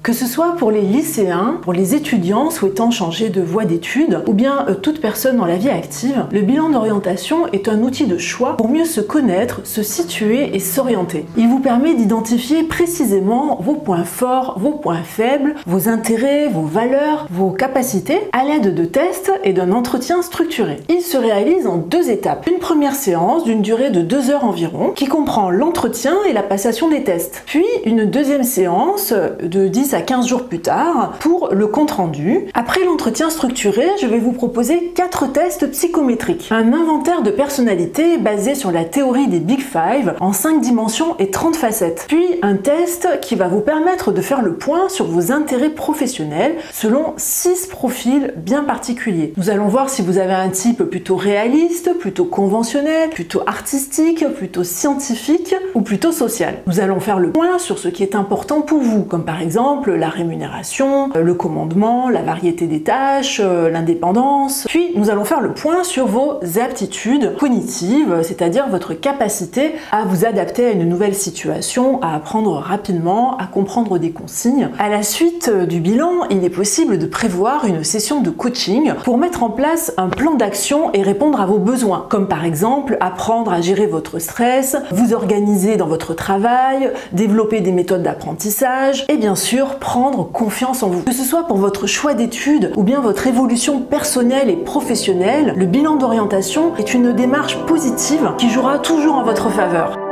Que ce soit pour les lycéens, pour les étudiants souhaitant changer de voie d'études, ou bien toute personne dans la vie active, le bilan d'orientation est un outil de choix pour mieux se connaître, se situer et s'orienter. Il vous permet d'identifier précisément vos points forts, vos points faibles, vos intérêts, vos valeurs, vos capacités, à l'aide de tests et d'un entretien structuré. Il se réalise en 2 étapes. Une première séance d'une durée de 2 heures environ, qui comprend l'entretien et la passation des tests. Puis une deuxième séance de 10 à 15 jours plus tard pour le compte-rendu. Après l'entretien structuré, je vais vous proposer 4 tests psychométriques. Un inventaire de personnalité basé sur la théorie des Big Five en 5 dimensions et 30 facettes. Puis un test qui va vous permettre de faire le point sur vos intérêts professionnels selon 6 profils bien particuliers. Nous allons voir si vous avez un type plutôt réaliste, plutôt conventionnel, plutôt artistique, plutôt scientifique ou plutôt social. Nous allons faire le point sur ce qui est important pour vous, comme par exemple la rémunération, le commandement, la variété des tâches, l'indépendance. Puis nous allons faire le point sur vos aptitudes cognitives, c'est-à-dire votre capacité à vous adapter à une nouvelle situation, à apprendre rapidement, à comprendre des consignes. À la suite du bilan, il est possible de prévoir une session de coaching pour mettre en place un plan d'action et répondre à vos besoins, comme par exemple apprendre à gérer votre stress, vous organiser dans votre travail, développer des méthodes d'apprentissage et bien sûr prendre confiance en vous. Que ce soit pour votre choix d'études ou bien votre évolution personnelle et professionnelle, le bilan d'orientation est une démarche positive qui jouera toujours en votre faveur.